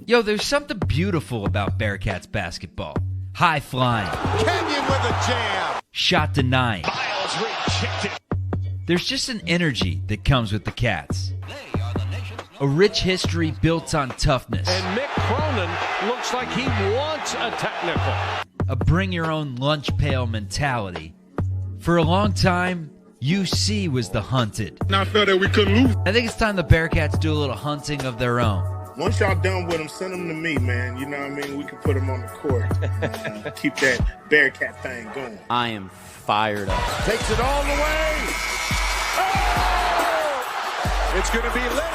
Yo, there's something beautiful about Bearcats basketball. High flying. Kenyon with a jam. Shot denying. Miles rejected. There's just an energy that comes with the Cats. A rich history built on toughness. And Mick Cronin looks like he wants a technical. A bring-your-own-lunch pail mentality. For a long time, UC was the hunted. I felt that we couldn't lose. I think it's time the Bearcats do a little hunting of their own. Once y'all done with them, send them to me, man. You know what I mean? We can put them on the court. Keep that Bearcat thing going. I am fired up. Takes it all the way. Oh! It's going to be Little.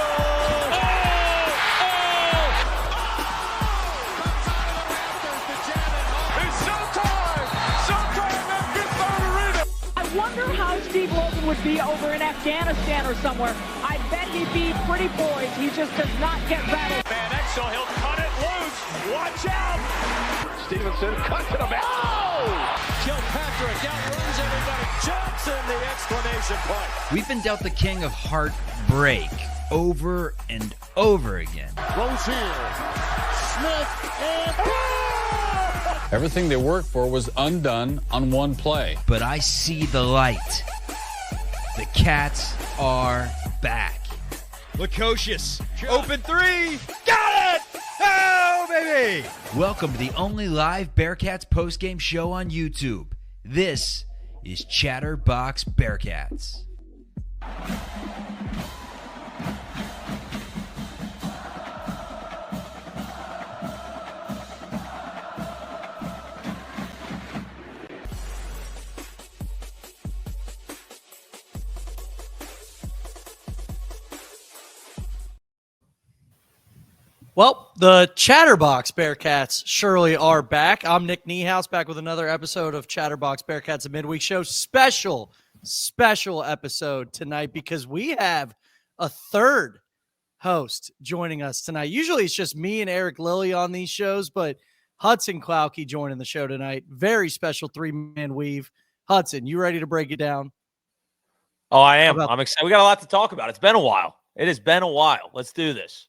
I wonder how Steve Logan would be over in Afghanistan or somewhere. I bet he'd be pretty poised. He just does not get rattled. Man, Exo, he'll cut it loose. Watch out. Stevenson cuts it about. Oh! Kilpatrick outruns everybody. Johnson, the exclamation point. We've been dealt the king of heartbreak over and over again. Rozier. Smith and Everything they worked for was undone on one play. But I see the light. The Cats are back. Lukosius, open three, got it! Oh, baby! Welcome to the only live Bearcats postgame show on YouTube. This is Chatterbox Bearcats. Well, the Chatterbox Bearcats surely are back. I'm Nick Niehaus, back with another episode of Chatterbox Bearcats, a midweek show. Special episode tonight because we have a third host joining us tonight. Usually it's just me and Eric Lilly on these shows, but Hudson Klauke joining the show tonight. Very special three-man weave. Hudson, you ready to break it down? Oh, I am. I'm excited. We got a lot to talk about. It's been a while. It has been a while. Let's do this.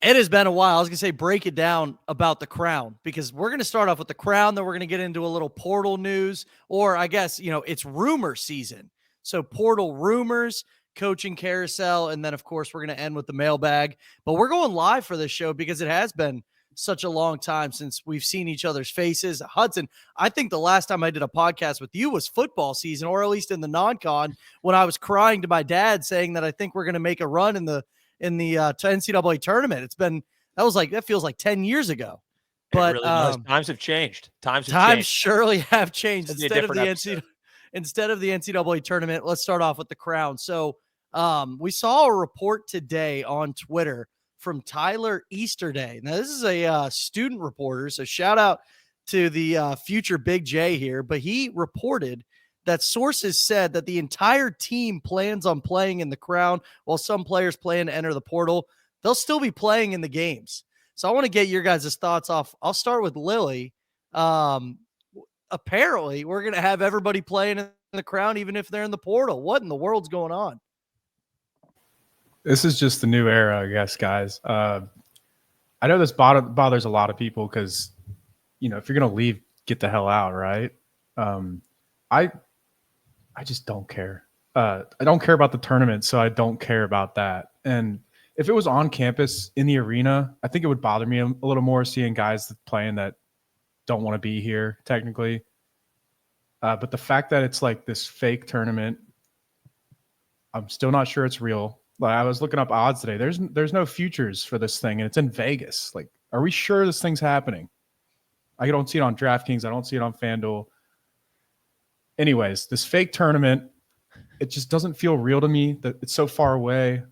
It has been a while. I was going to say break it down about the Crown because we're going to start off with the Crown, then we're going to get into a little portal news, or I guess, it's rumor season. So portal rumors, coaching carousel, and then, of course, we're going to end with the mailbag. But we're going live for this show because it has been such a long time since we've seen each other's faces. Hudson, I think the last time I did a podcast with you was football season, or at least in the non-con, when I was crying to my dad saying that I think we're going to make a run in the NCAA tournament. That feels like 10 years ago. But really times have changed. Times surely have changed. Instead of the NCAA tournament, let's start off with the Crown. So we saw a report today on Twitter from Tyler Easterday. Now, this is a student reporter, so shout out to the future Big J here. But he reported that sources said that the entire team plans on playing in the Crown, while some players plan to enter the portal. They'll still be playing in the games. So I want to get your guys' thoughts off. I'll start with Lilly. Apparently, we're going to have everybody playing in the Crown, even if they're in the portal. What in the world's going on? This is just the new era, I guess, guys. I know this bothers a lot of people because, if you're going to leave, get the hell out, right? I just don't care. I don't care about the tournament, so I don't care about that. And if it was on campus in the arena, I think it would bother me a little more seeing guys playing that don't want to be here technically. But the fact that it's like this fake tournament, I'm still not sure it's real. Like, I was looking up odds today. There's no futures for this thing, and it's in Vegas. Like, are we sure this thing's happening? I don't see it on DraftKings. I don't see it on FanDuel. Anyways, this fake tournament, it just doesn't feel real to me. That it's so far away.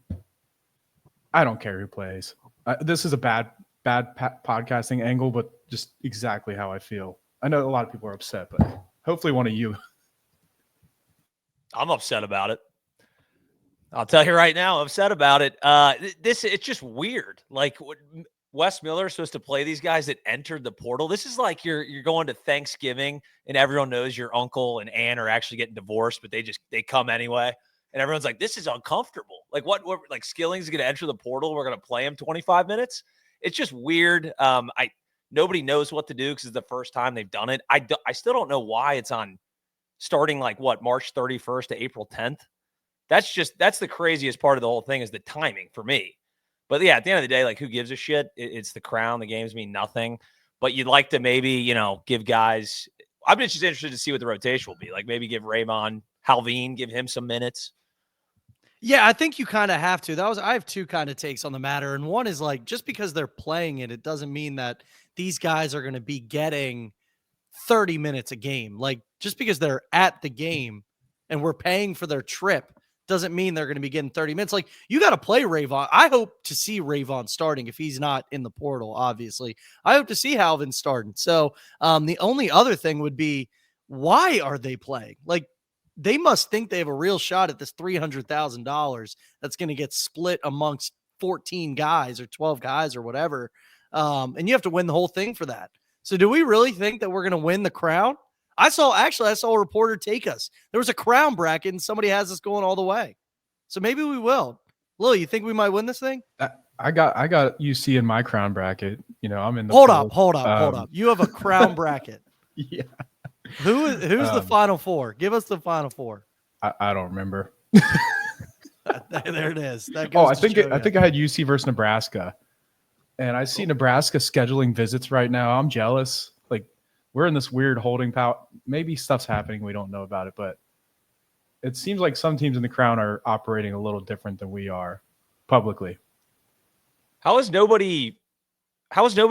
I don't care who plays. This is a bad podcasting angle, but just exactly how I feel. I know a lot of people are upset, but hopefully one of you. I'm upset about it. I'll tell you right now, I'm upset about it. It's just weird. Like, Wes Miller is supposed to play these guys that entered the portal. This is like you're going to Thanksgiving and everyone knows your uncle and aunt are actually getting divorced, but they come anyway. And everyone's like, this is uncomfortable. Like what like Skilling's going to enter the portal. We're going to play him 25 minutes. it's just weird. Nobody knows what to do because it's the first time they've done it. I still don't know why it's on starting like March 31st to April 10th. That's the craziest part of the whole thing is the timing for me. But yeah, at the end of the day, like who gives a shit? It's the crown. The games mean nothing. But you'd like to maybe, give guys. I'm just interested to see what the rotation will be. Like maybe give Raymond Halveen, give him some minutes. Yeah, I think you kind of have to. I have two kind of takes on the matter. And one is like, just because they're playing it doesn't mean that these guys are going to be getting 30 minutes a game. Like just because they're at the game and we're paying for their trip doesn't mean they're going to be getting 30 minutes. Like you got to play Rayvon. I hope to see Rayvon starting if he's not in the portal, obviously. I hope to see Halvin starting. So the only other thing would be, why are they playing? Like, they must think they have a real shot at this $300,000 that's going to get split amongst 14 guys or 12 guys or whatever. And you have to win the whole thing for that. So do we really think that we're going to win the crown? I saw a reporter take us. There was a crown bracket and somebody has us going all the way. So maybe we will. Lily, you think we might win this thing? I got UC in my crown bracket. I'm in the Hold up. You have a crown bracket. Yeah. Who's the Final Four? Give us the Final Four. I don't remember. There it is. I think I had UC versus Nebraska, and I see Nebraska scheduling visits right now. I'm jealous. Like we're in this weird holding pattern. Maybe stuff's happening we don't know about it, but it seems like some teams in the crown are operating a little different than we are publicly. How has nobody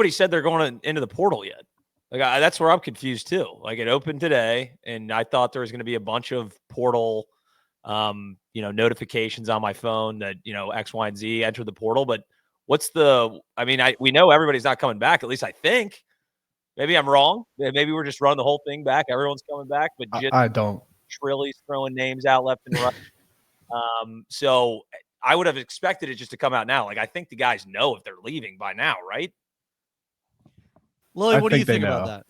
said they're going into the portal yet? Like that's where I'm confused too. Like it opened today, and I thought there was going to be a bunch of portal, notifications on my phone that X, Y, and Z entered the portal. But we know everybody's not coming back. At least I think. Maybe I'm wrong. Maybe we're just running the whole thing back. Everyone's coming back, but I don't. Trilly's throwing names out left and right. So I would have expected it just to come out now. Like I think the guys know if they're leaving by now, right? Lily, what do you think about that?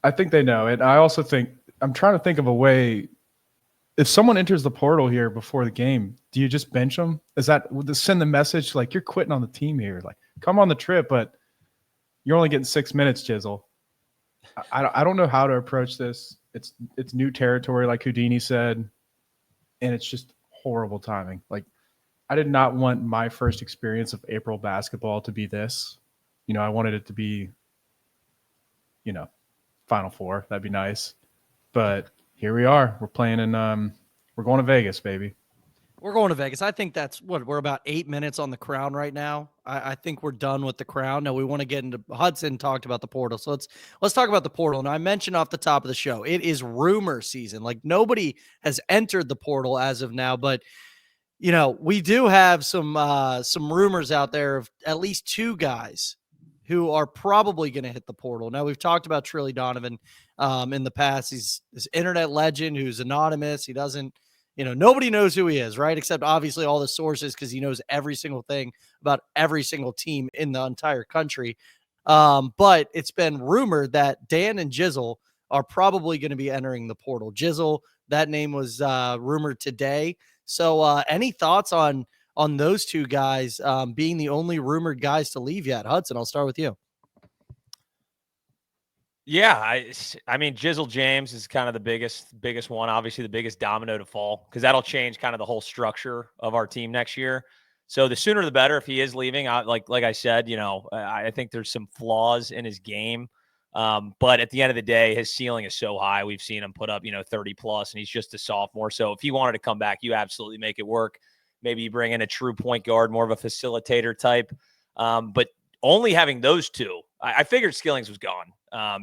I think they know. And I also think I'm trying to think of a way. If someone enters the portal here before the game, do you just bench them? Would this send the message like you're quitting on the team here? Like come on the trip, but you're only getting 6 minutes, Jizzle. I don't know how to approach this. It's new territory, like Houdini said, and it's just horrible timing. Like I did not want my first experience of April basketball to be this. I wanted it to be Final Four. That'd be nice. But here we are. We're playing in we're going to Vegas, baby. We're going to Vegas. I think that's we're about 8 minutes on the crown right now. I think we're done with the crown. Now we want to get into Hudson talked about the portal. So let's talk about the portal. And I mentioned off the top of the show, it is rumor season. Like nobody has entered the portal as of now, but we do have some rumors out there of at least two guys who are probably going to hit the portal. Now, we've talked about Trilly Donovan in the past. He's this internet legend who's anonymous. He doesn't, nobody knows who he is, right? Except obviously all the sources because he knows every single thing about every single team in the entire country. But it's been rumored that Dan and Jizzle are probably going to be entering the portal. Jizzle, that name was rumored today. So any thoughts on those two guys being the only rumored guys to leave yet? Hudson, I'll start with you. Yeah, I mean, Jizzle James is kind of the biggest one, obviously the biggest domino to fall, because that'll change kind of the whole structure of our team next year. So the sooner the better if he is leaving. Like I said, I think there's some flaws in his game. But at the end of the day, his ceiling is so high. We've seen him put up, 30 plus, and he's just a sophomore. So if he wanted to come back, you absolutely make it work. Maybe you bring in a true point guard, more of a facilitator type. But only having those two, I figured Skillings was gone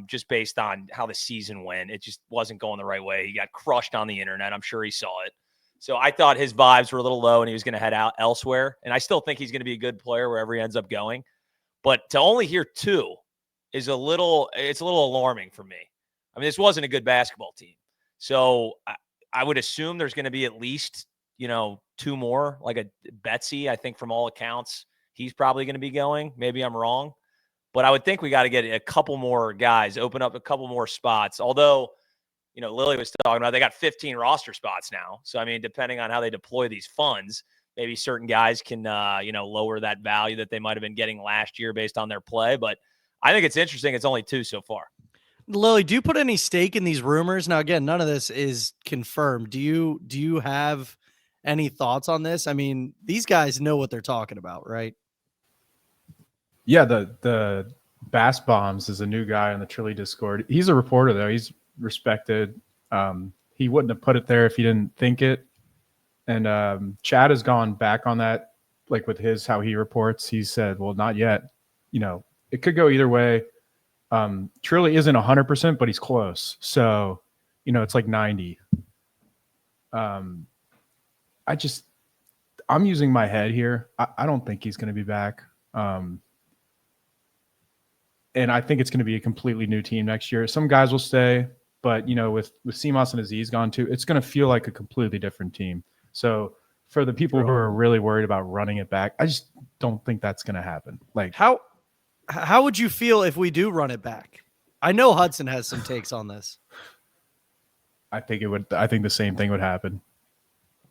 just based on how the season went. It just wasn't going the right way. He got crushed on the internet. I'm sure he saw it. So I thought his vibes were a little low and he was going to head out elsewhere. And I still think he's going to be a good player wherever he ends up going. But to only hear two is it's a little alarming for me. I mean, this wasn't a good basketball team. So I would assume there's going to be at least, two more, like a Betsy. I think from all accounts, he's probably going to be going. Maybe I'm wrong. But I would think we got to get a couple more guys, open up a couple more spots. Although, Lily was talking about they got 15 roster spots now. So, I mean, depending on how they deploy these funds, maybe certain guys can, lower that value that they might have been getting last year based on their play. But I think it's interesting. It's only 2 so far. Lily, do you put any stake in these rumors? Now, again, none of this is confirmed. Do you have any thoughts on this? I mean, these guys know what they're talking about, right? Yeah, the Bass Bombs is a new guy on the Trilly Discord. He's a reporter, though. He's respected. He wouldn't have put it there if he didn't think it. And Chad has gone back on that, like with how he reports. He said, well, not yet. It could go either way. Trilly isn't 100%, but he's close. So, it's like 90. I'm using my head here. I don't think he's going to be back. And I think it's going to be a completely new team next year. Some guys will stay, but with Seamoss and Aziz gone too, it's going to feel like a completely different team. So for the people who are really worried about running it back, I just don't think that's going to happen. Like how would you feel if we do run it back? I know Hudson has some takes on this. I think it would. I think the same thing would happen.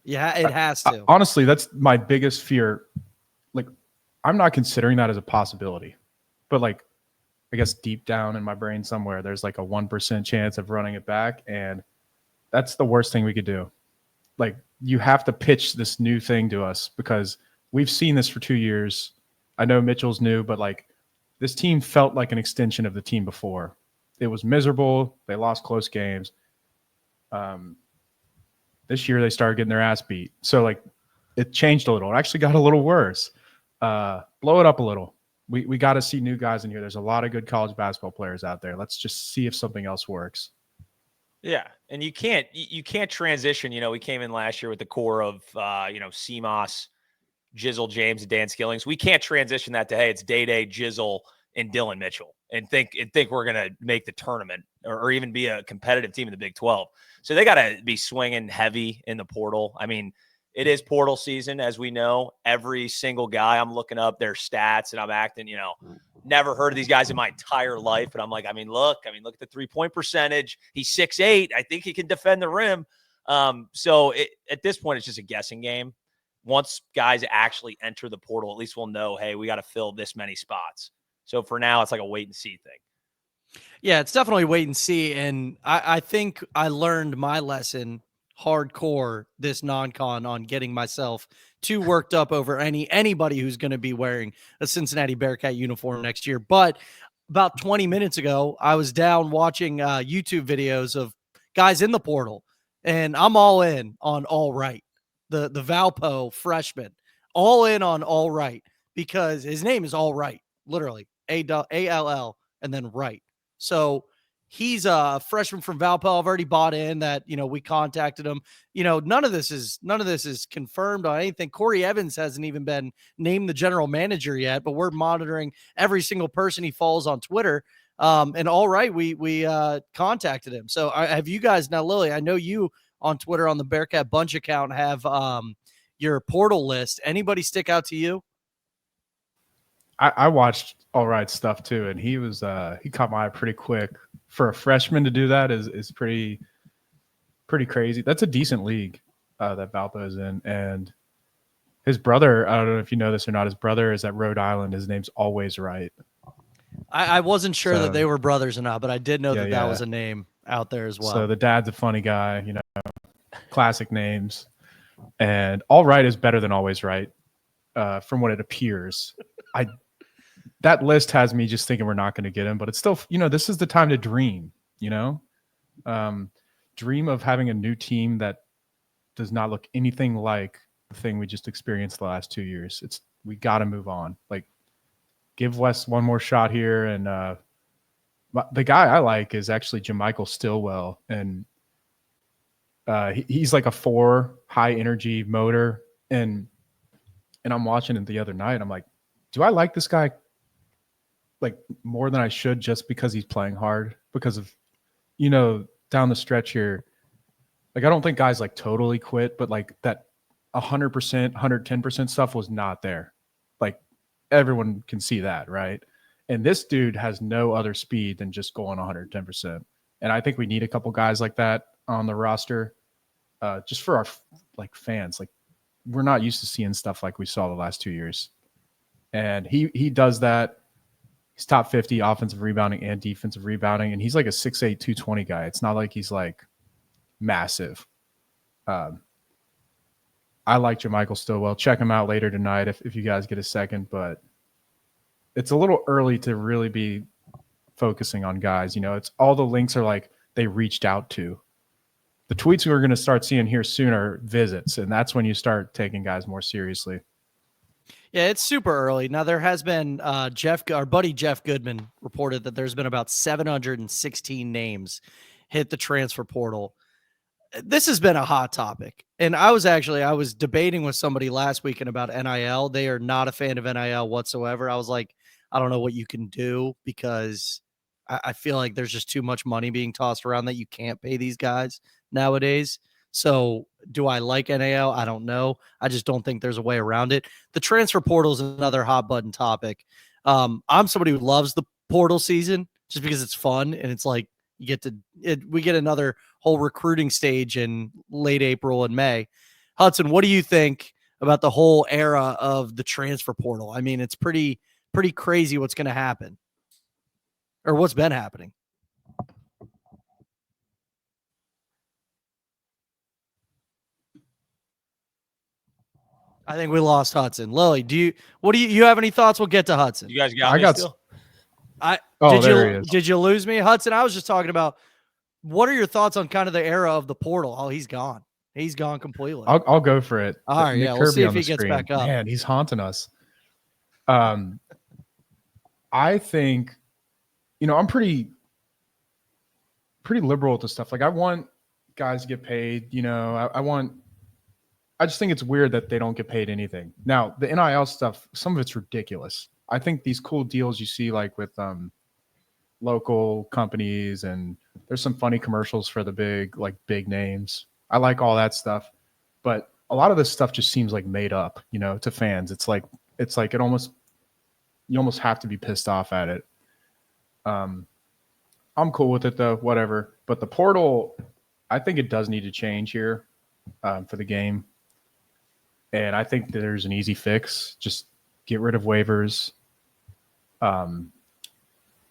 Yeah, it has to. Honestly, that's my biggest fear. Like, I'm not considering that as a possibility, but like, I guess deep down in my brain somewhere, there's like a 1% chance of running it back, and that's the worst thing we could do. Like, you have to pitch this new thing to us because we've seen this for 2 years. I know Mitchell's new, but like, this team felt like an extension of the team before. It was miserable. They lost close games. This year they started getting their ass beat. So like, it changed a little. It actually got a little worse. Blow it up a little. We got to see new guys in here. There's a lot of good college basketball players out there. Let's just see if something else works. Yeah, and you can't transition. We came in last year with the core of Seamoss, Jizzle James, and Dan Skillings. We can't transition that to, hey, it's Day, Jizzle, and Dylan Mitchell, and think we're gonna make the tournament or even be a competitive team in the Big 12. So they got to be swinging heavy in the portal. I mean, it is portal season, as we know. Every single guy, I'm looking up their stats, and I'm acting, never heard of these guys in my entire life. And I'm like, look at the 3-point percentage. He's 6'8". I think he can defend the rim. So at this point, it's just a guessing game. Once guys actually enter the portal, at least we'll know, hey, we got to fill this many spots. So for now, it's like a wait and see thing. Yeah, it's definitely wait and see. And I think I learned my lesson hardcore this non-con on getting myself too worked up over anybody who's going to be wearing a Cincinnati Bearcat uniform next year. But about 20 minutes ago, I was down watching YouTube videos of guys in the portal, and I'm all in on All Right, the Valpo freshman, all in on All Right, because his name is All Right, literally A-L-L and then Right. So he's a freshman from Valpo. I've already bought in that, we contacted him. None of this is confirmed on anything. Corey Evans hasn't even been named the general manager yet, but we're monitoring every single person he follows on Twitter. And All Right, we contacted him. So have you guys now, Lily, I know you on Twitter on the Bearcat Bunch account have your portal list. Anybody stick out to you? I watched All Right stuff too, and he caught my eye pretty quick. For a freshman to do that is pretty crazy. That's a decent league that Valpo is in. And his brother, I don't know if you know this or not, his brother is at Rhode Island. His name's Always Right. I wasn't sure that they were brothers or not, but I did know that was a name out there as well. So the dad's a funny guy, classic names. And All Right is better than Always Right, from what it appears. That list has me just thinking we're not going to get him, but it's still, this is the time to dream, dream of having a new team that does not look anything like the thing we just experienced the last 2 years. We got to move on. Like, give Wes one more shot here. And the guy I like is actually Jamichael Stillwell. And he's like a 4 high energy motor. And I'm watching it the other night. I'm like, do I like this guy like more than I should just because he's playing hard? Because of, down the stretch here, like, I don't think guys like totally quit, but like that 100%, 110% stuff was not there. Like, everyone can see that, right? And this dude has no other speed than just going 110%. And I think we need a couple guys like that on the roster, just for our like fans. Like, we're not used to seeing stuff like we saw the last 2 years. And he does that. He's top 50 offensive rebounding and defensive rebounding, and he's like a 6'8", 220 guy. It's not like he's like massive. I like JaMychal Stillwell. Check him out later tonight if you guys get a second, but it's a little early to really be focusing on guys. You know, it's all the links are like they reached out to. The tweets we're going to start seeing here soon are visits, and that's when you start taking guys more seriously. Yeah, it's super early. Now, there has been our buddy Jeff Goodman reported that there's been about 716 names hit the transfer portal. This has been a hot topic. And I was debating with somebody last weekend about NIL. They are not a fan of NIL whatsoever. I was like, I don't know what you can do because I feel like there's just too much money being tossed around that you can't pay these guys nowadays. So do I like NIL? I don't know. I just don't think there's a way around it. The transfer portal is another hot button topic. I'm somebody who loves the portal season just because it's fun and it's like we get another whole recruiting stage in late April and May. Hudson, what do you think about the whole era of the transfer portal? I mean, it's pretty crazy what's going to happen or what's been happening. I think we lost Hudson. Lily, do you have any thoughts? We'll get to Hudson. You guys got me still? Did you lose me, Hudson? I was just talking about what are your thoughts on kind of the era of the portal? Oh, he's gone. He's gone completely. I'll go for it. All right, Nick we'll Kirby see if on he the gets screen. back up. Man, he's haunting us. I think, I'm pretty liberal with this stuff. Like I want guys to get paid. I just think it's weird that they don't get paid anything. Now, the NIL stuff, some of it's ridiculous. I think these cool deals you see like with local companies, and there's some funny commercials for the big names. I like all that stuff. But a lot of this stuff just seems like made up, to fans. It's like you almost have to be pissed off at it. I'm cool with it though, whatever. But the portal, I think it does need to change here for the game. And I think that there's an easy fix. Just get rid of waivers.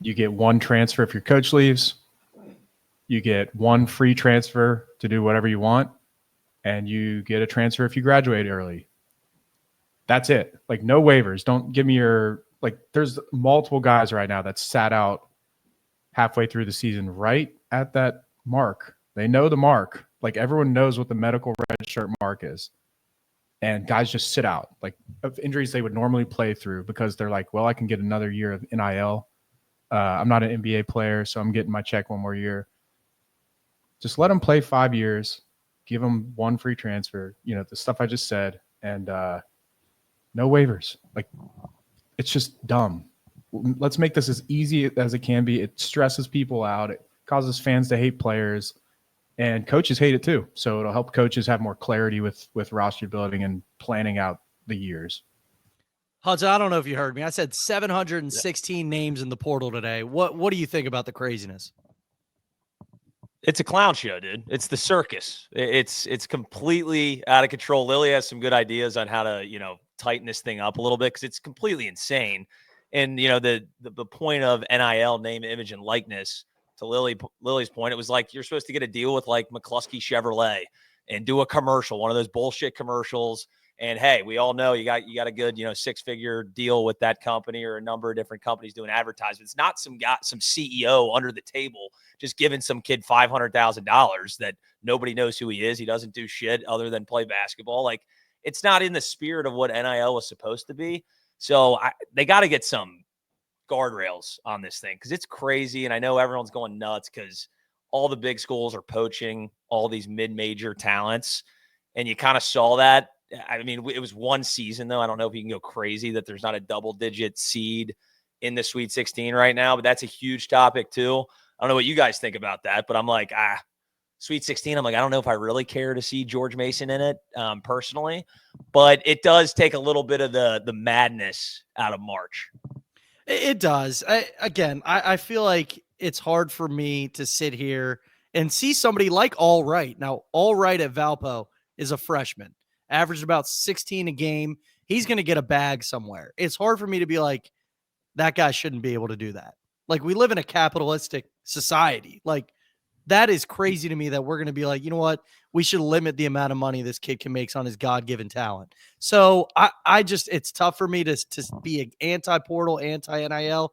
You get one transfer if your coach leaves. You get one free transfer to do whatever you want. And you get a transfer if you graduate early. That's it. Like no waivers. Don't give me there's multiple guys right now that sat out halfway through the season right at that mark. They know the mark. Like everyone knows what the medical red shirt mark is. And guys just sit out of injuries they would normally play through because they're like, well, I can get another year of NIL. I'm not an NBA player, so I'm getting my check one more year. Just let them play 5 years. Give them one free transfer. The stuff I just said. And no waivers. It's just dumb. Let's make this as easy as it can be. It stresses people out. It causes fans to hate players. And coaches hate it too. So it'll help coaches have more clarity with roster building and planning out the years. Hudson, I don't know if you heard me. I said 716 names in the portal today. What do you think about the craziness? It's a clown show, dude. It's the circus. It's completely out of control. Lily has some good ideas on how to, tighten this thing up a little bit because it's completely insane. And, the point of NIL, name, image, and likeness, to Lily's point, it was like you're supposed to get a deal with like McCluskey Chevrolet and do a commercial, one of those bullshit commercials. And hey, we all know you got a good, 6-figure deal with that company or a number of different companies doing advertisements. Not some CEO under the table just giving some kid $500,000 that nobody knows who he is. He doesn't do shit other than play basketball. Like it's not in the spirit of what NIL was supposed to be. So they got to get some guardrails on this thing because it's crazy. And I know everyone's going nuts because all the big schools are poaching all these mid-major talents. And you kind of saw that. I mean, it was one season, though. I don't know if you can go crazy that there's not a double-digit seed in the Sweet 16 right now, but that's a huge topic, too. I don't know what you guys think about that, but I'm like, Sweet 16, I'm like, I don't know if I really care to see George Mason in it personally, but it does take a little bit of the madness out of March. It does. I feel like it's hard for me to sit here and see somebody like All Right. Now, All Right at Valpo is a freshman. averaged about 16 a game. He's going to get a bag somewhere. It's hard for me to be like, that guy shouldn't be able to do that. Like, we live in a capitalistic society. Like, that is crazy to me that we're going to be like, you know what? We should limit the amount of money this kid can make on his God-given talent. So I just, it's tough for me to be an anti-portal, anti-NIL.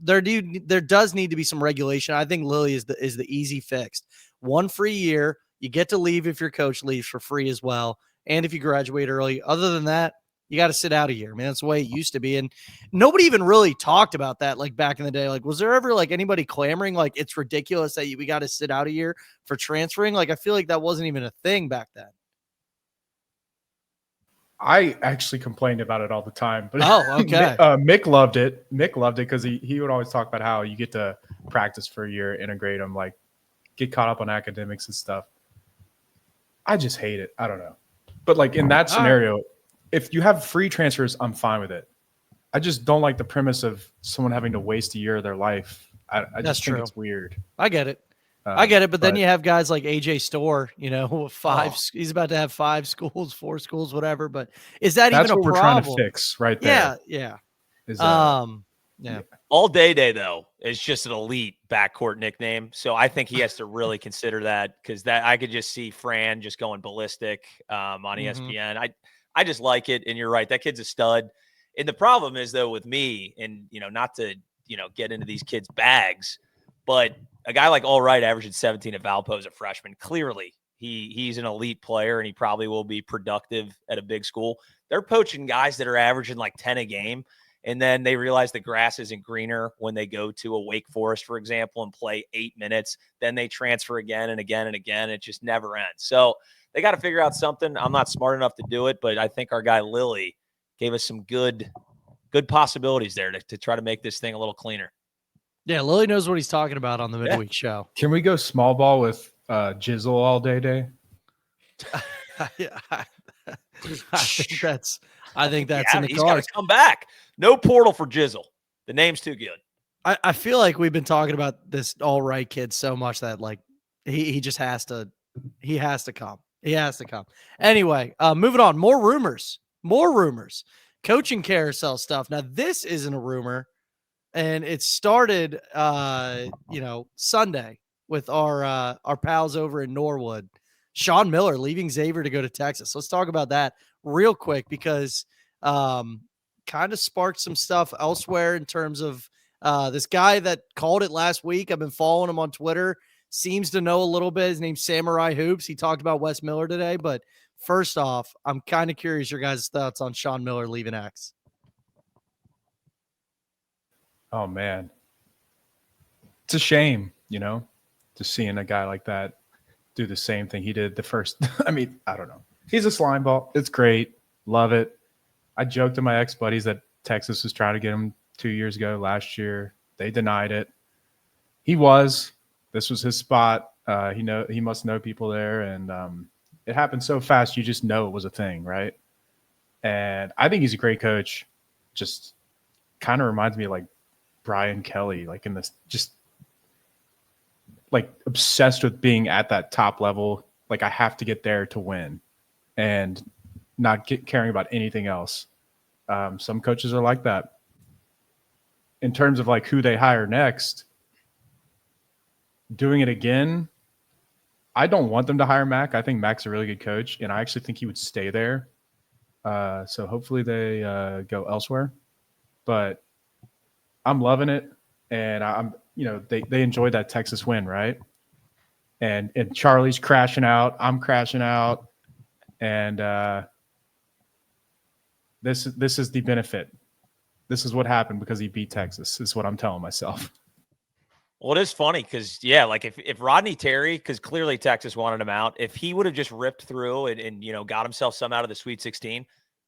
There does need to be some regulation. I think Lilly is the easy fix. 1 free year. You get to leave if your coach leaves for free as well. And if you graduate early. Other than that, you got to sit out a year, man. That's the way it used to be. And nobody even really talked about that, like, back in the day. Like, was there ever, like, anybody clamoring, like, it's ridiculous that we got to sit out a year for transferring? Like, I feel like that wasn't even a thing back then. I actually complained about it all the time. But okay. Mick loved it. Mick loved it because he would always talk about how you get to practice for a year, integrate them, like, get caught up on academics and stuff. I just hate it. I don't know. But, like, in that scenario, if you have free transfers, I'm fine with it. I just don't like the premise of someone having to waste a year of their life. I just think it's weird. I get it. But then you have guys like AJ Storr, he's about to have 5 schools, 4 schools, whatever. But is that even a problem? That's what we're trying to fix right there. Yeah. Yeah. All day though is just an elite backcourt nickname, so I think he has to really consider that, because that I could just see Fran just going ballistic on ESPN. I just like it, and you're right, that kid's a stud. And the problem is though with me, and not to get into these kids' bags, but a guy like Allwright averaging 17 at Valpo as a freshman, clearly he's an elite player, and he probably will be productive at a big school. They're poaching guys that are averaging like 10 a game. And then they realize the grass isn't greener when they go to a Wake Forest, for example, and play 8 minutes. Then they transfer again and again and again. It just never ends. So they got to figure out something. I'm not smart enough to do it, but I think our guy Lilly gave us some good possibilities there to try to make this thing a little cleaner. Yeah, Lilly knows what he's talking about on the midweek show. Can we go small ball with Jizzle all day? I think that's in the he's cards. Got to come back. No portal for Jizzle. The name's too good. I feel like we've been talking about this Allwright kid so much that, like, he just has to come. He has to come. Anyway, moving on. More rumors. Coaching carousel stuff. Now, this isn't a rumor, and it started Sunday with our pals over in Norwood. Sean Miller leaving Xavier to go to Texas. Let's talk about that real quick, because kind of sparked some stuff elsewhere in terms of this guy that called it last week. I've been following him on Twitter. Seems to know a little bit. His name's Samurai Hoops. He talked about Wes Miller today. But first off, I'm kind of curious your guys' thoughts on Sean Miller leaving X. Oh, man. It's a shame, just seeing a guy like that do the same thing he did the first. I mean, I don't know. He's a slime ball. It's great. Love it. I joked to my ex-buddies that Texas was trying to get him 2 years ago, last year. They denied it. This was his spot. He must know people there. And it happened so fast, you just know it was a thing, right? And I think he's a great coach. Just kind of reminds me of like Brian Kelly, like in this, just like obsessed with being at that top level. Like, I have to get there to win and not caring about anything else. Some coaches are like that. In terms of like who they hire next, doing it again, I don't want them to hire Mac. I think Mac's a really good coach, and I actually think he would stay there. So hopefully they go elsewhere. But I'm loving it, and I'm they enjoyed that Texas win, right? And Charlie's crashing out, I'm crashing out, and this is the benefit. This is what happened because he beat Texas, is what I'm telling myself. Well, it is funny because, like if Rodney Terry, because clearly Texas wanted him out, if he would have just ripped through and got himself some out of the Sweet 16,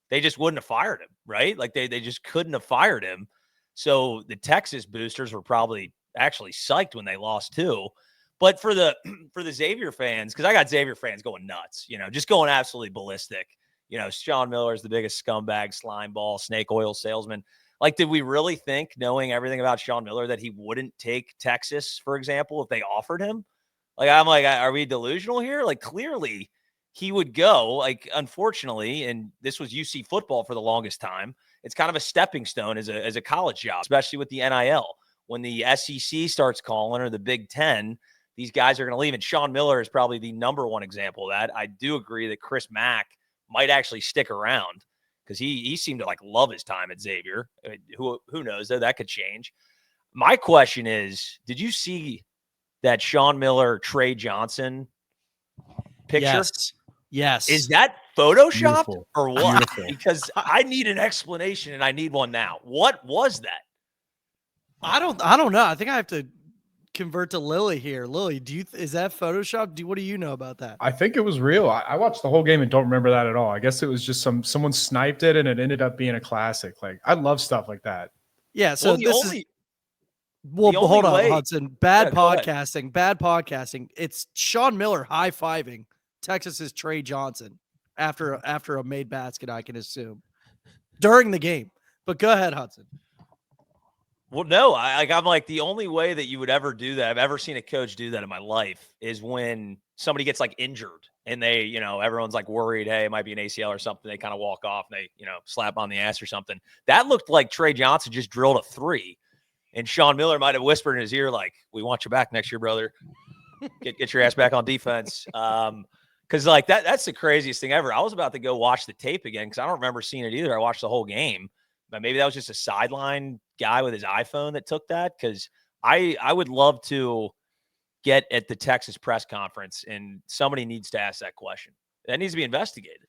they just wouldn't have fired him, right? Like they just couldn't have fired him. So the Texas boosters were probably actually psyched when they lost too. But for the Xavier fans, because I got Xavier fans going nuts, just going absolutely ballistic. Sean Miller is the biggest scumbag, slime ball, snake oil salesman. Like, did we really think, knowing everything about Sean Miller, that he wouldn't take Texas, for example, if they offered him? Like, I'm like, are we delusional here? Like, clearly he would go. Like, unfortunately, and this was UC football for the longest time, it's kind of a stepping stone as a college job, especially with the NIL. When the SEC starts calling or the Big Ten, these guys are going to leave. And Sean Miller is probably the number one example of that. I do agree that Chris Mack might actually stick around because he seemed to love his time at Xavier. I mean, who knows, though? That could change. My question is, did you see that Sean Miller, Trey Johnson picture? Yes. Is that photoshopped Beautiful. or what? Beautiful. Because I need an explanation, and I need one now. What was that? I don't know. I think I have to convert to Lilly here. Lilly, is that Photoshop? What do you know about that? I think it was real. I watched the whole game and don't remember that at all. I guess it was just someone sniped it and it ended up being a classic. Like, I love stuff like that. Yeah. So hold on, Hudson. Bad podcasting. It's Sean Miller high-fiving Texas's Trey Johnson after a made basket, I can assume, during the game. But go ahead, Hudson. Well, no, I'm like, the only way that you would ever do that, I've ever seen a coach do that in my life, is when somebody gets injured and they, everyone's worried, hey, it might be an ACL or something. They kind of walk off and they, slap on the ass or something. That looked like Trey Johnson just drilled a 3. And Sean Miller might have whispered in his ear, we want you back next year, brother. Get your ass back on defense. Because that's the craziest thing ever. I was about to go watch the tape again because I don't remember seeing it either. I watched the whole game. But maybe that was just a sideline guy with his iPhone that took that, because I would love to get at the Texas press conference and somebody needs to ask that question. That needs to be investigated.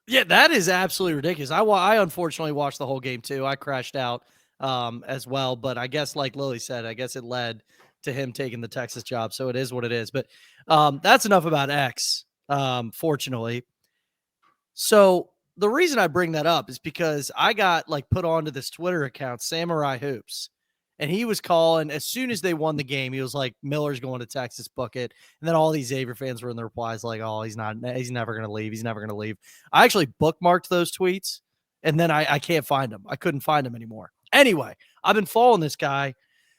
Yeah, that is absolutely ridiculous. I unfortunately watched the whole game too. I crashed out as well, but I guess like Lilly said, I guess it led to him taking the Texas job. So it is what it is. But that's enough about X, fortunately. So the reason I bring that up is because I got put onto this Twitter account, Samurai Hoops, and he was calling as soon as they won the game. He was like, Miller's going to Texas, book it. And then all these Xavier fans were in the replies oh, he's never going to leave. He's never going to leave. I actually bookmarked those tweets, and then I can't find them. I couldn't find them anymore. Anyway, I've been following this guy.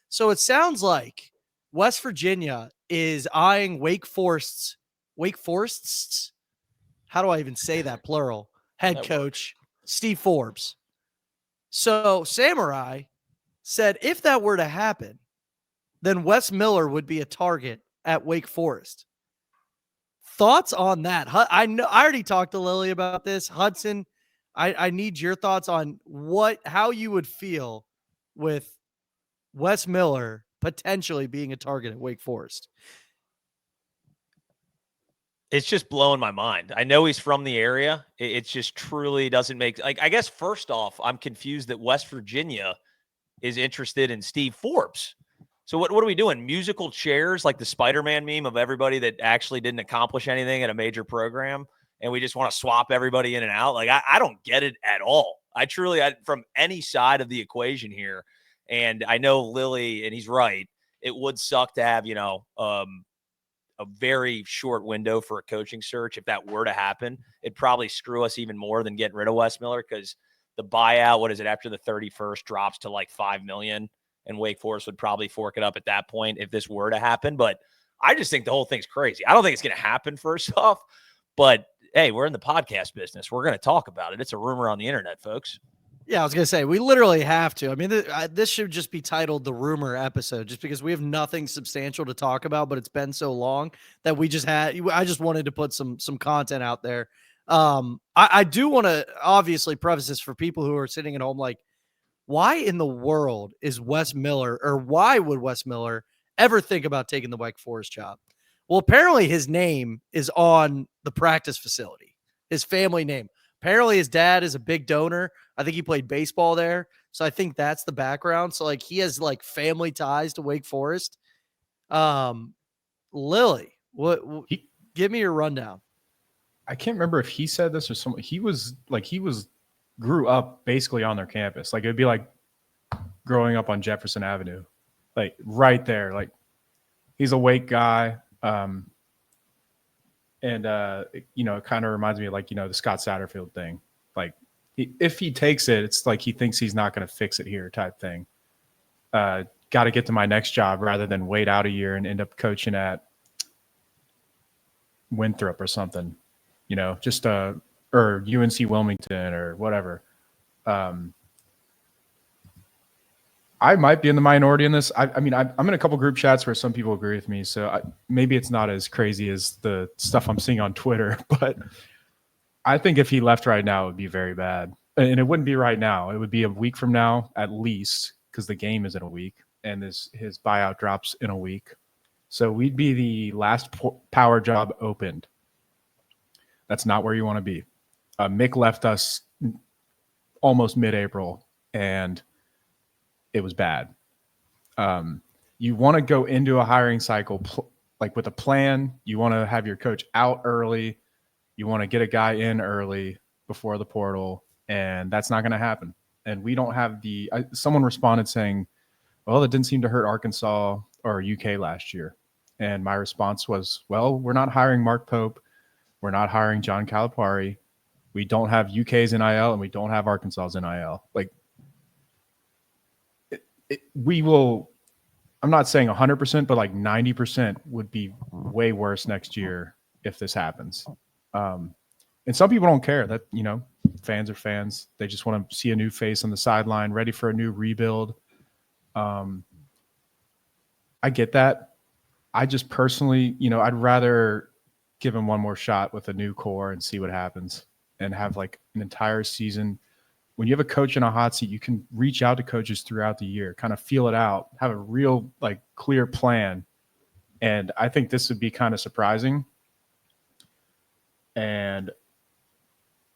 So it sounds like West Virginia is eyeing Wake Forest's, how do I even say that, plural, head coach, Steve Forbes. So Samurai said if that were to happen, then Wes Miller would be a target at Wake Forest. Thoughts on that? I know I already talked to Lilly about this. Hudson, I need your thoughts on how you would feel with Wes Miller potentially being a target at Wake Forest. It's just blowing my mind. I know he's from the area. It just truly doesn't make, I guess first off, I'm confused that West Virginia is interested in Steve Forbes. So what are we doing? Musical chairs, like the Spider-Man meme of everybody that actually didn't accomplish anything at a major program, and we just want to swap everybody in and out? I don't get it at all. I from any side of the equation here, and I know Lilly, and he's right, it would suck to have, a very short window for a coaching search. If that were to happen, it'd probably screw us even more than getting rid of Wes Miller, because the buyout, after the 31st, drops to $5 million, and Wake Forest would probably fork it up at that point if this were to happen. But I just think the whole thing's crazy. I don't think it's going to happen, first off, but hey, we're in the podcast business. We're going to talk about it. It's a rumor on the internet, folks. Yeah, I was going to say, we literally have to. I mean, this should just be titled the rumor episode, just because we have nothing substantial to talk about, but it's been so long that I just wanted to put some content out there. I do want to obviously preface this for people who are sitting at home, why in the world is Wes Miller, or why would Wes Miller ever think about taking the Wake Forest job? Well, apparently his name is on the practice facility, his family name. Apparently his dad is a big donor. I think he played baseball there. So I think that's the background. So he has family ties to Wake Forest. Lilly, give me your rundown. I can't remember if he said this or someone. He grew up basically on their campus. It'd be like growing up on Jefferson Avenue, right there. He's a Wake guy. And it kind of reminds me of the Scott Satterfield thing. If he takes it, it's he thinks he's not going to fix it here type thing. Got to get to my next job rather than wait out a year and end up coaching at Winthrop or something. just or UNC Wilmington or whatever. I might be in the minority in this. I'm in a couple group chats where some people agree with me, so maybe it's not as crazy as the stuff I'm seeing on Twitter, but I think if he left right now, it would be very bad. And it wouldn't be right now. It would be a week from now at least, because the game is in a week, and his buyout drops in a week. So we'd be the last power job opened. That's not where you want to be. Mick left us almost mid-April, and it was bad. You want to go into a hiring cycle like with a plan. You want to have your coach out early. You want to get a guy in early before the portal, and that's not going to happen. And we don't have someone responded saying, well, it didn't seem to hurt Arkansas or UK last year. And my response was, well, we're not hiring Mark Pope. We're not hiring John Calipari. We don't have UK's NIL, and we don't have Arkansas's NIL. Like, we will, I'm not saying 100%, but like 90% would be way worse next year if this happens. And some people don't care that, fans are fans. They just want to see a new face on the sideline, ready for a new rebuild. I get that. I just personally, I'd rather give him one more shot with a new core and see what happens and have like an entire season. When you have a coach in a hot seat, you can reach out to coaches throughout the year, kind of feel it out, have a real like clear plan. And I think this would be kind of surprising. And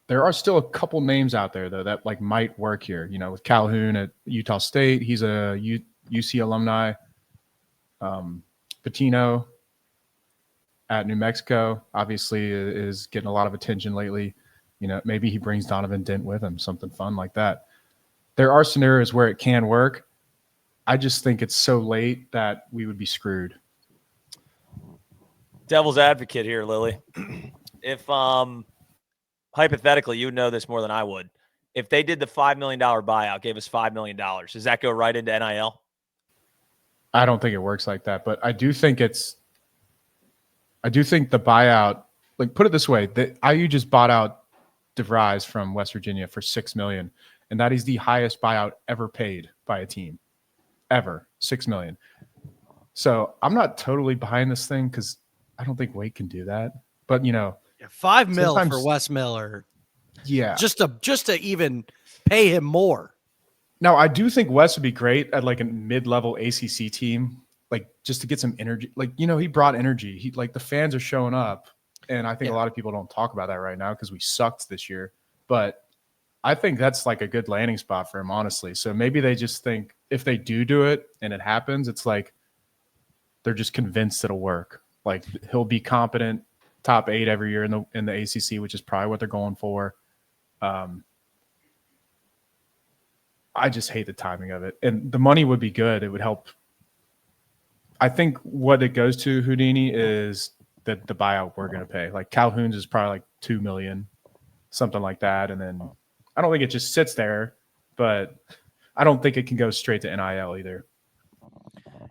there are still a couple names out there though that like might work here, with Calhoun at Utah State. He's a UC alumni. Patino at New Mexico obviously is getting a lot of attention lately. Maybe he brings Donovan Dent with him, something fun like that. There are scenarios where it can work. I just think it's so late that we would be screwed. Devil's advocate here, Lilly. If hypothetically, you would know this more than I would. If they did the $5 million buyout, gave us $5 million, does that go right into NIL? I don't think it works like that, but I do think the buyout, like put it this way, the IU just bought out DeVries from West Virginia for $6 million, and that is the highest buyout ever paid by a team, ever, $6 million. So I'm not totally behind this thing because I don't think Wake can do that. But $5 million for Wes Miller, yeah, just to even pay him more. Now I do think Wes would be great at like a mid-level ACC team, like just to get some energy. Like he brought energy. He like the fans are showing up. And I think a lot of people don't talk about that right now because we sucked this year. But I think that's like a good landing spot for him, honestly. So maybe they just think if they do it and it happens, it's like they're just convinced it'll work. Like he'll be competent, top 8 every year in the ACC, which is probably what they're going for. I just hate the timing of it. And the money would be good. It would help. I think what it goes to, Houdini, is the buyout we're going to pay. Like Calhoun's is probably like $2 million, something like that. And then I don't think it just sits there, but I don't think it can go straight to NIL either.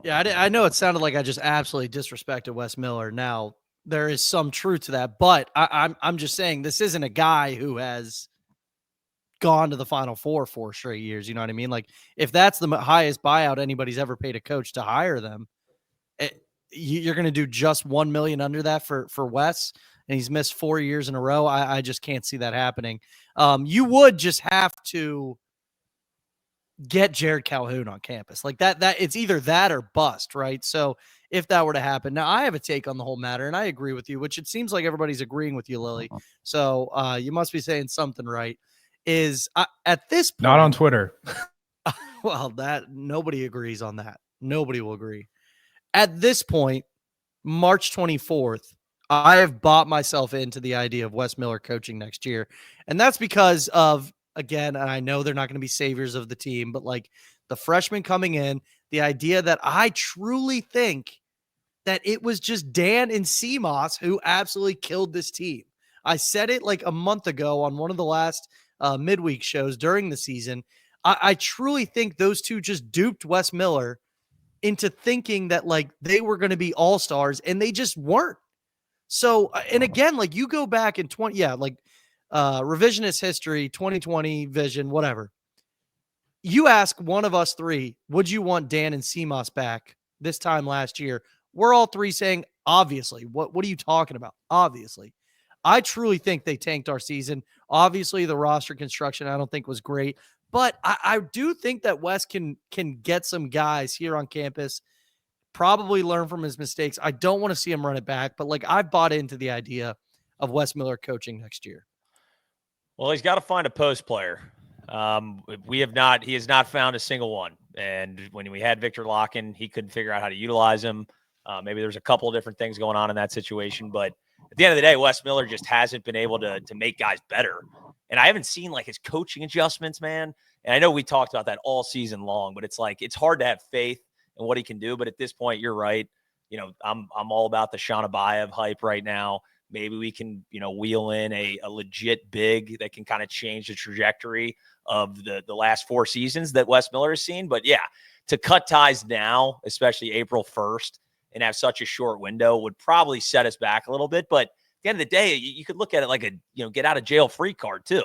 Yeah, I know it sounded like I just absolutely disrespected Wes Miller. Now there is some truth to that, but I'm just saying this isn't a guy who has gone to the Final Four 4 straight years. You know what I mean? Like if that's the highest buyout anybody's ever paid a coach to hire them, you're going to do just $1 million under that for Wes, and he's missed 4 years in a row. I just can't see that happening. You would just have to get Jared Calhoun on campus like that. It's either that or bust, right? So if that were to happen, now I have a take on the whole matter, and I agree with you, which it seems like everybody's agreeing with you, Lilly. So you must be saying something right. At this point, not on Twitter. Well, that nobody agrees on that. Nobody will agree. At this point, March 24th, I have bought myself into the idea of Wes Miller coaching next year. And that's because of, again, and I know they're not going to be saviors of the team, but like the freshmen coming in, the idea that I truly think that it was just Dan and Seamoss who absolutely killed this team. I said it like a month ago on one of the last midweek shows during the season. I truly think those two just duped Wes Miller into thinking that like they were going to be all-stars, and they just weren't. So, and again, like you go back in revisionist history, 2020 vision, whatever. You ask one of us three, would you want Dan and Seamoss back this time last year? We're all three saying, obviously. What are you talking about? Obviously. I truly think they tanked our season. Obviously, the roster construction I don't think was great, but I do think that Wes can get some guys here on campus, probably learn from his mistakes. I don't want to see him run it back, but like I've bought into the idea of Wes Miller coaching next year. Well, he's got to find a post player. He has not found a single one. And when we had Victor Locken, he couldn't figure out how to utilize him. Maybe there's a couple of different things going on in that situation, but at the end of the day, Wes Miller just hasn't been able to make guys better. And I haven't seen like his coaching adjustments, man. And I know we talked about that all season long, but it's like, it's hard to have faith in what he can do. But at this point, you're right. You know, I'm all about the Shanabayev hype right now. Maybe we can, wheel in a legit big that can kind of change the trajectory of the last 4 seasons that Wes Miller has seen. But yeah, to cut ties now, especially April 1st, and have such a short window would probably set us back a little bit. But at the end of the day, you could look at it like a, get out of jail free card too.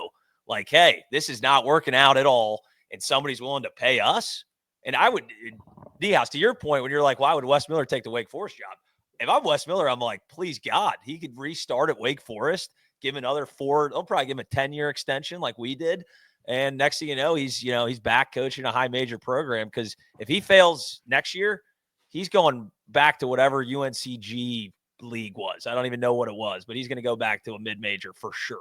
Like, hey, this is not working out at all, and somebody's willing to pay us. And I would, Niehaus, to your point, when you're like, why would Wes Miller take the Wake Forest job? If I'm Wes Miller, I'm like, please God, he could restart at Wake Forest, give another 4. They'll probably give him a 10-year extension like we did. And next thing you know, he's back coaching a high major program. Because if he fails next year, he's going back to whatever UNCG league was. I don't even know what it was, but he's going to go back to a mid-major for sure.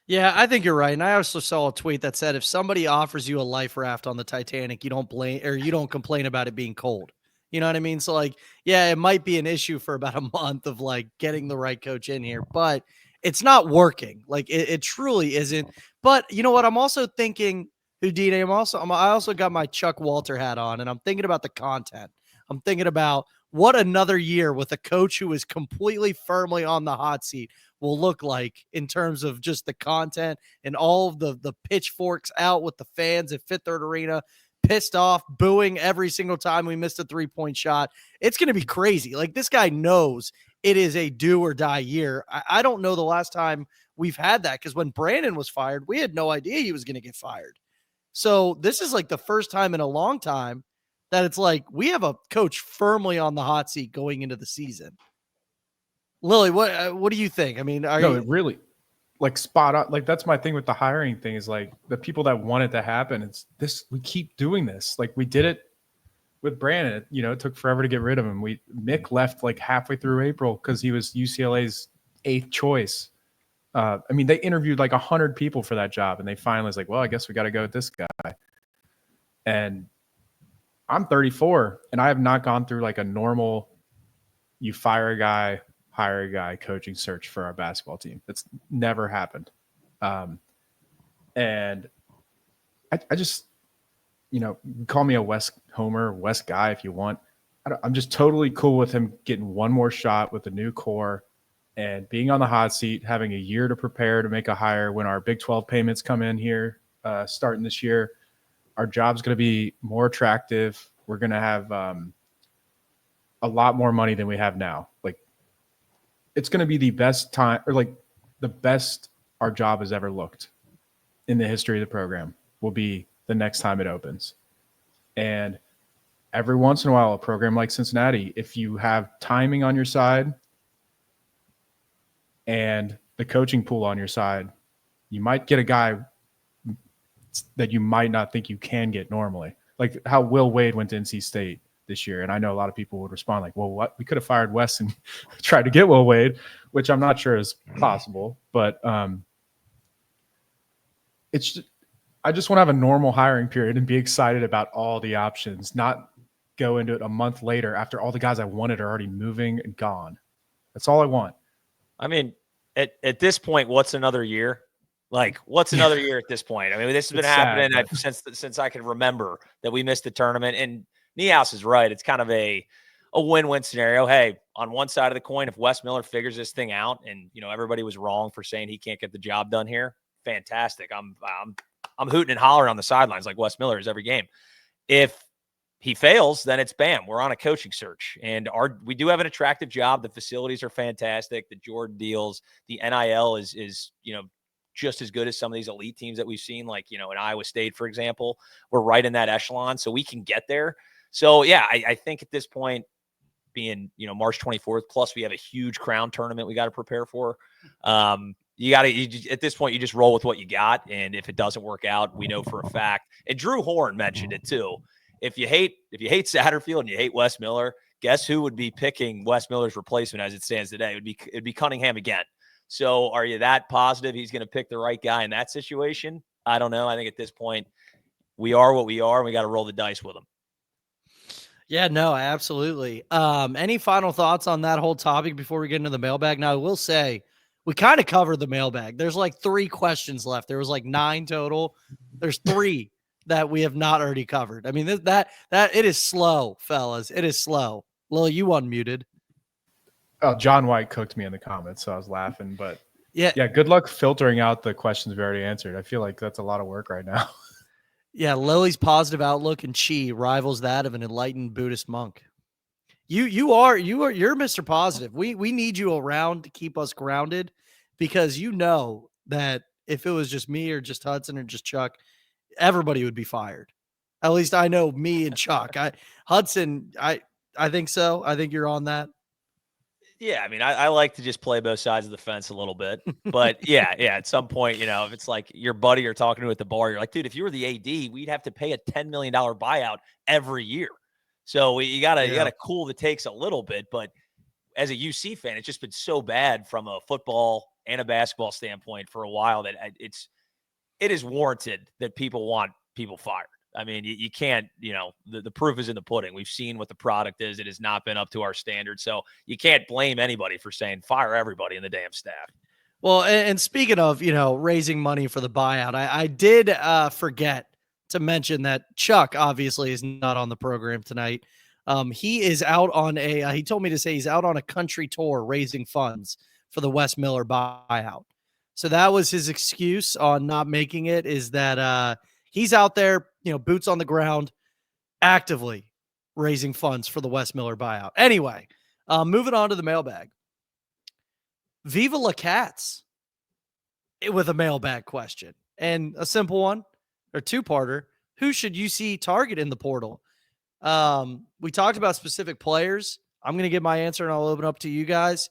Yeah, I think you're right. And I also saw a tweet that said if somebody offers you a life raft on the Titanic, you don't complain about it being cold. You know what I mean? So like, yeah, it might be an issue for about a month of like getting the right coach in here, but it's not working. Like it truly isn't. But you know what? I'm also thinking, Houdini, I also got my Chuck Walter hat on, and I'm thinking about the content. I'm thinking about what another year with a coach who is completely firmly on the hot seat will look like in terms of just the content and all of the pitchforks out with the fans at Fifth Third Arena, pissed off, booing every single time we missed a 3-point shot. It's going to be crazy. Like, this guy knows it is a do or die year. I don't know the last time we've had that, because when Brandon was fired, we had no idea he was going to get fired. So this is like the first time in a long time that it's like we have a coach firmly on the hot seat going into the season. Lily, what do you think? I mean, it really like spot on. Like, that's my thing with the hiring thing is like the people that want it to happen. It's this, we keep doing this. Like, we did it with Brandon. It took forever to get rid of him. Mick left like halfway through April because he was UCLA's 8th choice. They interviewed like 100 people for that job, and they finally was like, well, I guess we got to go with this guy. And I'm 34, and I have not gone through like a normal, you fire a guy, hire a guy coaching search for our basketball team. That's never happened. And I just, call me a West homer, West guy if you want. I'm just totally cool with him getting one more shot with the new core and being on the hot seat, having a year to prepare to make a hire when our Big 12 payments come in here starting this year. Our job's going to be more attractive. We're going to have a lot more money than we have now. Like, it's going to be the best time, or like the best our job has ever looked in the history of the program will be the next time it opens. And every once in a while, a program like Cincinnati, if you have timing on your side and the coaching pool on your side, you might get a guy that you might not think you can get normally. Like how Will Wade went to NC State this year. And I know a lot of people would respond like, well, what? We could have fired Wes and tried to get Will Wade, which I'm not sure is possible. But I just want to have a normal hiring period and be excited about all the options, not go into it a month later after all the guys I wanted are already moving and gone. That's all I want. I mean, at this point, what's another year? Like, what's another year at this point? I mean, this has been happening since I can remember that we missed the tournament. And Niehaus is right. It's kind of a win-win scenario. Hey, on one side of the coin, if Wes Miller figures this thing out, and everybody was wrong for saying he can't get the job done here, fantastic. I'm hooting and hollering on the sidelines like Wes Miller is every game. If he fails, then it's bam, we're on a coaching search. And we do have an attractive job. The facilities are fantastic. The Jordan deals, the NIL is just as good as some of these elite teams that we've seen, like, in Iowa State, for example. We're right in that echelon, so we can get there. So, yeah, I think at this point, being, March 24th, plus we have a huge crown tournament we got to prepare for. At this point, you just roll with what you got. And if it doesn't work out, we know for a fact. And Drew Horn mentioned it too. If you hate Satterfield and you hate Wes Miller, guess who would be picking Wes Miller's replacement as it stands today? It'd be Cunningham again. So are you that positive he's going to pick the right guy in that situation? I don't know. I think at this point, we are what we are, and we got to roll the dice with him. Yeah, no, absolutely. Any final thoughts on that whole topic before we get into the mailbag? Now, I will say we kind of covered the mailbag. There's like 3 questions left. There was like 9 total. There's 3 that we have not already covered. I mean, that it is slow, fellas. It is slow. Lil, you unmuted. Oh, John White cooked me in the comments, so I was laughing. But yeah. Good luck filtering out the questions we already answered. I feel like that's a lot of work right now. Yeah, Lily's positive outlook and chi rivals that of an enlightened Buddhist monk. You're Mr. Positive. We need you around to keep us grounded, because that if it was just me or just Hudson or just Chuck, everybody would be fired. At least I know me and Chuck. Hudson, I think so. I think you're on that. Yeah, I mean, I like to just play both sides of the fence a little bit. But, yeah, at some point, if it's like your buddy you're talking to at the bar, you're like, dude, if you were the AD, we'd have to pay a $10 million buyout every year. So you gotta cool the takes a little bit. But as a UC fan, it's just been so bad from a football and a basketball standpoint for a while that it is warranted that people want people fired. I mean, you can't, the proof is in the pudding. We've seen what the product is. It has not been up to our standards. So you can't blame anybody for saying fire everybody in the damn staff. Well, and speaking of, raising money for the buyout, I did forget to mention that Chuck obviously is not on the program tonight. He is out on he told me to say he's out on a country tour raising funds for the Wes Miller buyout. So that was his excuse on not making it, is that he's out there, boots on the ground, actively raising funds for the Wes Miller buyout. Anyway, moving on to the mailbag. Viva La Cats with a mailbag question, and a simple one, or 2-parter. Who should you see target in the portal? We talked about specific players. I'm going to give my answer and I'll open up to you guys.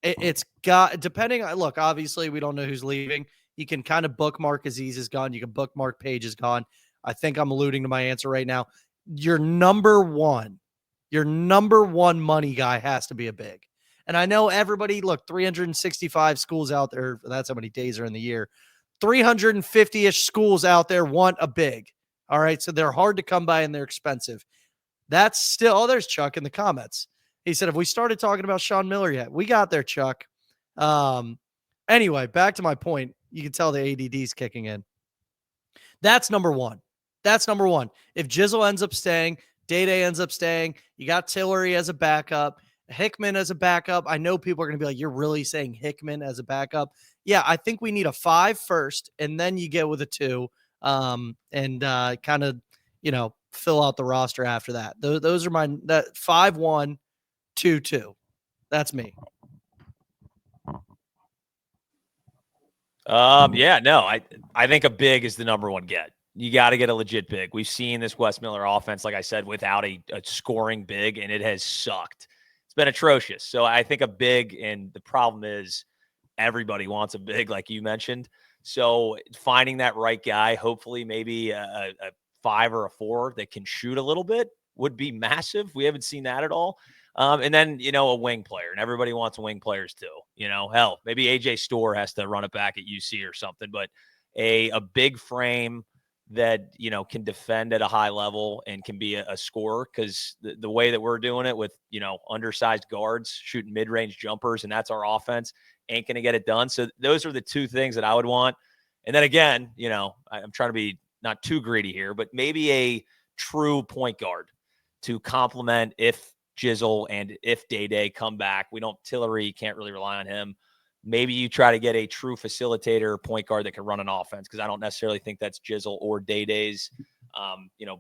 It's got, depending on, look, obviously we don't know who's leaving. You can kind of bookmark Aziz is gone. You can bookmark Page is gone. I think I'm alluding to my answer right now. Your number one money guy has to be a big. And I know everybody, look, 365 schools out there. That's how many days are in the year. 350-ish schools out there want a big. All right. So they're hard to come by and they're expensive. That's still, there's Chuck in the comments. He said, have we started talking about Sean Miller yet? We got there, Chuck. Anyway, back to my point. You can tell the ADD's kicking in. That's number one. If Jizzle ends up staying, Day-Day ends up staying, you got Tillery as a backup, Hickman as a backup. I know people are going to be like, you're really saying Hickman as a backup? Yeah, I think we need a 5 first, and then you get with a 2, and kind of, fill out the roster after that. Those are my 5-1, 2-2. That's me. I think a big is the number one get. You got to get a legit big. We've seen this Wes Miller offense, like I said, without a scoring big, and it has sucked. It's been atrocious. So I think a big, and the problem is everybody wants a big, like you mentioned. So finding that right guy, hopefully maybe a 5 or a 4 that can shoot a little bit, would be massive. We haven't seen that at all. And then, a wing player, and everybody wants wing players too. Hell, maybe AJ Storr has to run it back at UC or something, but a big frame that, can defend at a high level and can be a scorer, because the way that we're doing it with, undersized guards shooting mid-range jumpers, and that's our offense, ain't going to get it done. So those are the 2 things that I would want. And then again, I'm trying to be not too greedy here, but maybe a true point guard to complement if Jizzle and if Day-Day come back. Tillery can't really rely on him. Maybe you try to get a true facilitator point guard that can run an offense, because I don't necessarily think that's Jizzle or Day-Day's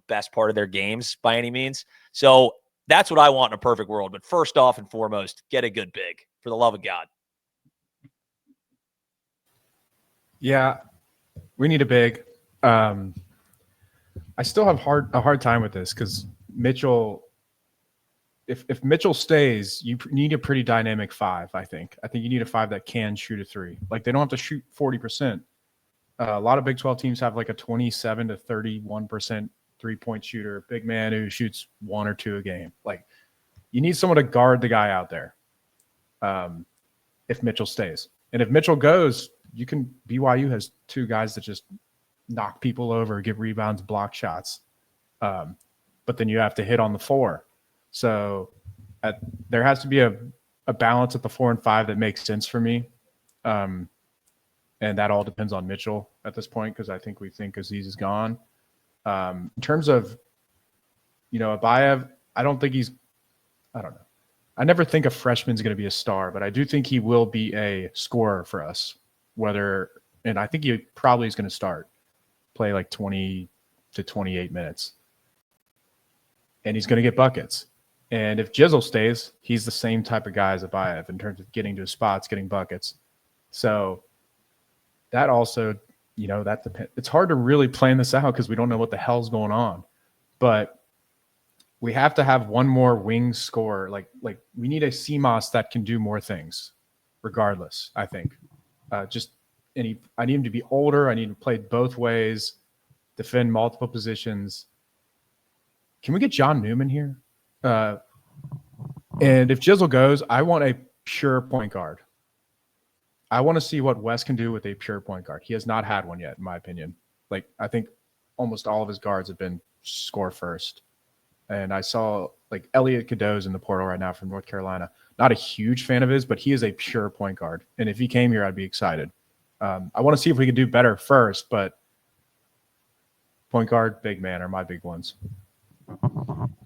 best part of their games by any means. So that's what I want in a perfect world. But first off and foremost, get a good big, for the love of God. Yeah, we need a big. I still have a hard time with this because Mitchell. If Mitchell stays, you need a pretty dynamic 5. I think you need a 5 that can shoot a 3. Like, they don't have to shoot 40%. A lot of Big 12 teams have like a 27 to 31% 3-point shooter, big man who shoots 1 or 2 a game. Like, you need someone to guard the guy out there. If Mitchell stays, and if Mitchell goes, BYU has 2 guys that just knock people over, give rebounds, block shots. But then you have to hit on the 4. So there has to be a balance at the 4 and 5 that makes sense for me. And that all depends on Mitchell at this point, because I think we think Aziz is gone. In terms of, Abayev, I don't know. I never think a freshman's going to be a star, but I do think he will be a scorer for us. And I think he probably is going to play like 20 to 28 minutes. And he's going to get buckets. And if Jizzle stays, he's the same type of guy as Abayev in terms of getting to his spots, getting buckets. So that also, that depends. It's hard to really plan this out because we don't know what the hell's going on. But we have to have one more wing scorer. Like we need a CMOS that can do more things, regardless. I think. I need him to be older. I need him to play both ways, defend multiple positions. Can we get John Newman here? And if Jizzle goes, I want a pure point guard. I want to see what Wes can do with a pure point guard. He has not had one yet, in my opinion. Like, I think almost all of his guards have been score first. And I saw like Elliot Cadeau's in the portal right now from North Carolina. Not a huge fan of his, but he is a pure point guard. And if he came here, I'd be excited. I want to see if we can do better first, but point guard, big man are my big ones.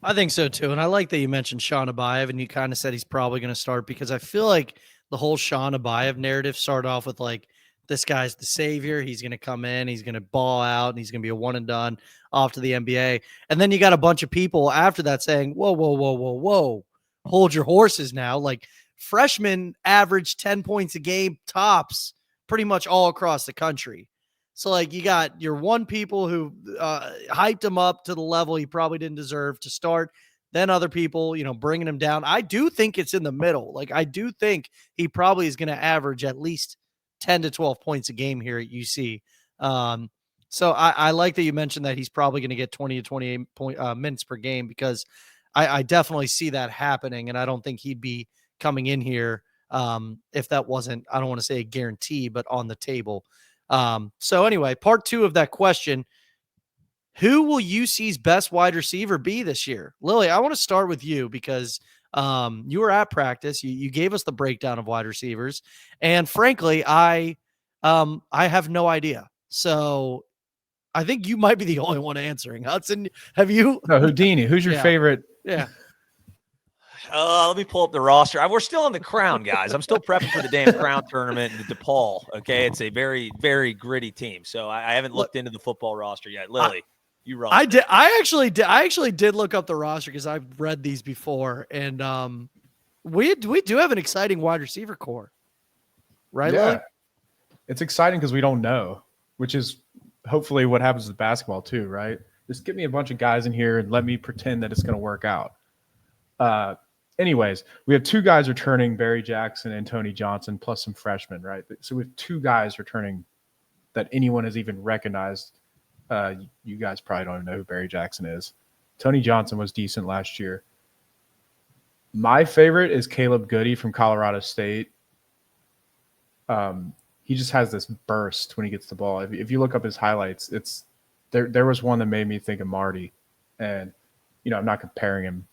I think so too. And I like that you mentioned Sean Abayev, and you kind of said he's probably going to start, because I feel like the whole Sean Abayev narrative started off with like, this guy's the savior. He's going to come in, he's going to ball out, and he's going to be a one and done off to the NBA. And then you got a bunch of people after that saying, whoa, hold your horses now. Like, freshmen average 10 points a game tops pretty much all across the country. So, like, you got your one people who hyped him up to the level he probably didn't deserve to start. Then other people, bringing him down. I do think it's in the middle. Like, I do think he probably is going to average at least 10 to 12 points a game here at UC. So I like that you mentioned that he's probably going to get 20 to 28 minutes per game, because I definitely see that happening. And I don't think he'd be coming in here if that wasn't, I don't want to say a guarantee, but on the table. So anyway, part 2 of that question, who will UC's best wide receiver be this year? Lily, I want to start with you, because you were at practice. You gave us the breakdown of wide receivers, and frankly, I have no idea. So I think you might be the only one answering. Hudson, have you? No, Houdini. Who's your favorite? Yeah. Let me pull up the roster. We're still on the Crown, guys. I'm still prepping for the damn Crown tournament in DePaul. Okay, it's a very, very gritty team. So I haven't looked into the football roster yet. Lily, you run. I did. I actually did look up the roster, because I've read these before, and we do have an exciting wide receiver core, right? Yeah, Lily? It's exciting because we don't know, which is hopefully what happens with basketball too, right? Just give me a bunch of guys in here and let me pretend that it's going to work out. Anyways, we have 2 guys returning, Barry Jackson and Tony Johnson, plus some freshmen, right? So we have 2 guys returning that anyone has even recognized. You guys probably don't even know who Barry Jackson is. Tony Johnson was decent last year. My favorite is Caleb Goody from Colorado State. He just has this burst when he gets the ball. If you look up his highlights, there was one that made me think of Marty. And, I'm not comparing him.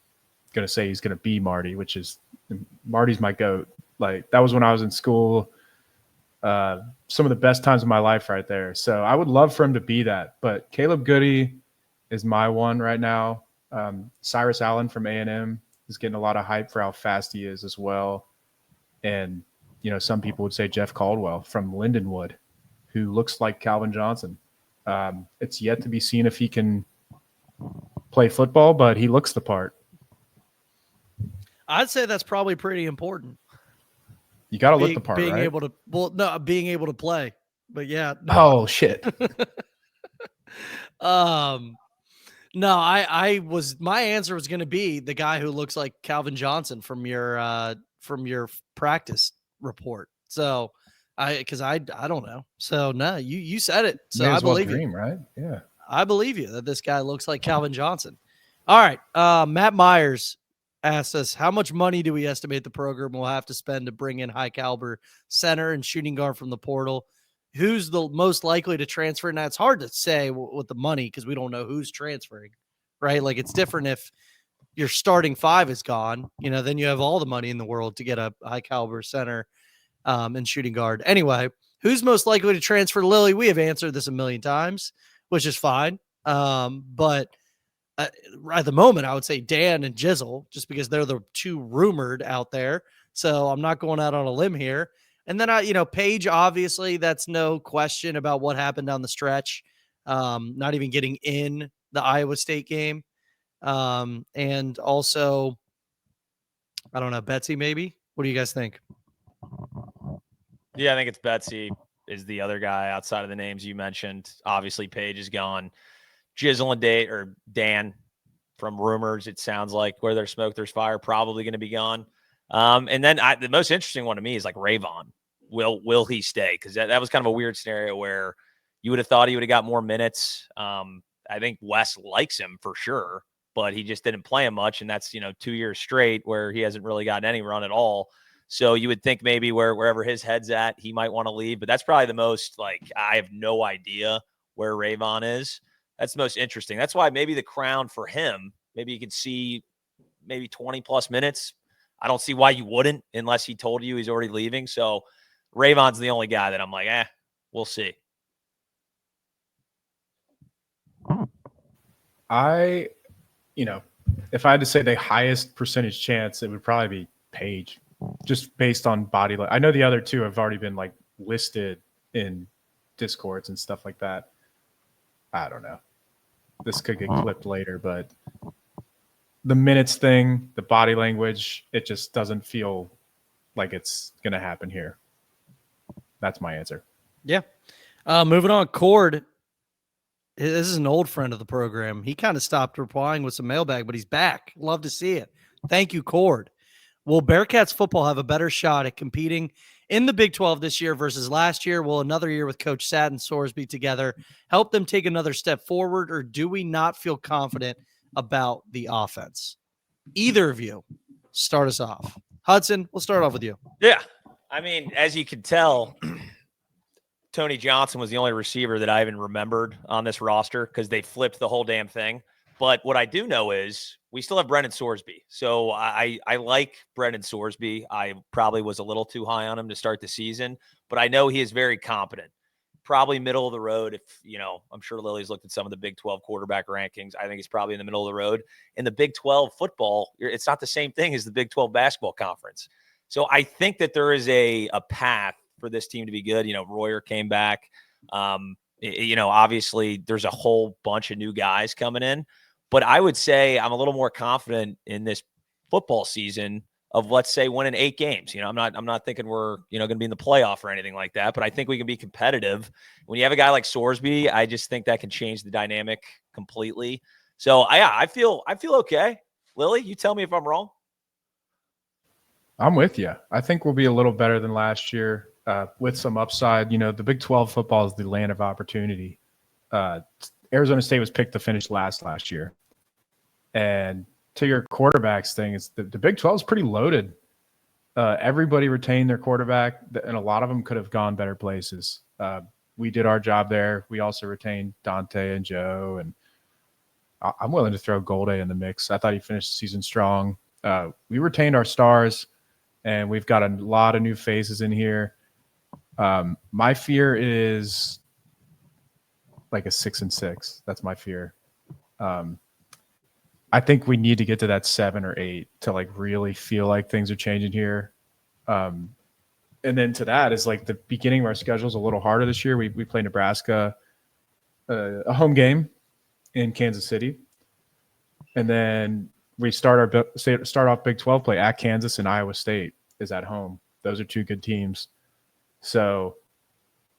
Going to say he's going to be Marty, which is Marty's my GOAT. Like, that was when I was in school. Some of the best times of my life right there. So I would love for him to be that. But Caleb Goody is my one right now. Cyrus Allen from A&M is getting a lot of hype for how fast he is as well. And, some people would say Jeff Caldwell from Lindenwood, who looks like Calvin Johnson. It's yet to be seen if he can play football, but he looks the part. I'd say that's probably pretty important. You got to look the part, being right? able to, being able to play. But yeah. Oh shit. No, my answer was going to be the guy who looks like Calvin Johnson from your practice report. So because I don't know. So no, you said it. So I believe you. Right? Yeah. I believe you that this guy looks like Calvin Johnson. All right. Matt Myers asked us, how much money do we estimate the program will have to spend to bring in high caliber center and shooting guard from the portal? Who's the most likely to transfer? Now, it's hard to say with the money because we don't know who's transferring, right? Like, it's different if your starting five is gone, then you have all the money in the world to get a high caliber center and shooting guard. Anyway, who's most likely to transfer to Lilly? We have answered this a million times, which is fine. But at the moment, I would say Dan and Jizzle, just because they're the two rumored out there. So I'm not going out on a limb here. And then Paige, obviously, that's no question about what happened down the stretch. Not even getting in the Iowa State game. And also, I don't know, Betsy, maybe? What do you guys think? Yeah, I think it's Betsy is the other guy outside of the names you mentioned. Obviously, Paige is gone. Jizzle and Dan, from rumors, it sounds like where there's smoke, there's fire, probably going to be gone. And then the most interesting one to me is like Rayvon. Will he stay? Because that was kind of a weird scenario where you would have thought he would have got more minutes. I think Wes likes him for sure, but he just didn't play him much. And that's, 2 years straight where he hasn't really gotten any run at all. So you would think maybe wherever his head's at, he might want to leave. But that's probably the most, I have no idea where Rayvon is. That's the most interesting. That's why maybe the crown for him, maybe you could see maybe 20-plus minutes. I don't see why you wouldn't unless he told you he's already leaving. So Rayvon's the only guy that I'm like, we'll see. If I had to say the highest percentage chance, it would probably be Paige, just based on body. I know the other two have already been listed in Discords and stuff like that. I don't know. This could get clipped later, but the minutes thing, the body language, it just doesn't feel like it's going to happen here. That's my answer. Yeah. Moving on, Cord. This is an old friend of the program. He kind of stopped replying with some mailbag, but he's back. Love to see it. Thank you, Cord. Will Bearcats football have a better shot at competing in the Big 12 this year versus last year? Will another year with Coach Satt and Sorsby together help them take another step forward, or do we not feel confident about the offense? Either of you, start us off. Hudson, we'll start off with you. Yeah. I mean, as you can tell, Tony Johnson was the only receiver that I even remembered on this roster because they flipped the whole damn thing. But what I do know is we still have Brendan Sorsby. So I like Brendan Sorsby. I probably was a little too high on him to start the season, but I know he is very competent. Probably middle of the road. If, I'm sure Lily's looked at some of the Big 12 quarterback rankings. I think he's probably in the middle of the road. In the Big 12 football, it's not the same thing as the Big 12 basketball conference. So I think that there is a path for this team to be good. Royer came back. Obviously there's a whole bunch of new guys coming in, but I would say I'm a little more confident in this football season of, let's say, winning 8 games. I'm not thinking we're, going to be in the playoff or anything like that, but I think we can be competitive. When you have a guy like Sorsby, I just think that can change the dynamic completely. So I feel okay. Lily, you tell me if I'm wrong. I'm with you. I think we'll be a little better than last year with some upside. The Big 12 football is the land of opportunity. Arizona State was picked to finish last year. And to your quarterbacks thing, it's the Big 12 is pretty loaded. Everybody retained their quarterback, and a lot of them could have gone better places. We did our job there. We also retained Dante and Joe, and I'm willing to throw Golday in the mix. I thought he finished the season strong. We retained our stars, and we've got a lot of new faces in here. My fear is like a 6-6. That's my fear. I think we need to get to that 7 or 8 to really feel like things are changing here. And then to that is the beginning of our schedule is a little harder this year. We play Nebraska, a home game in Kansas City. And then we start off Big 12 play at Kansas, and Iowa State is at home. Those are two good teams. So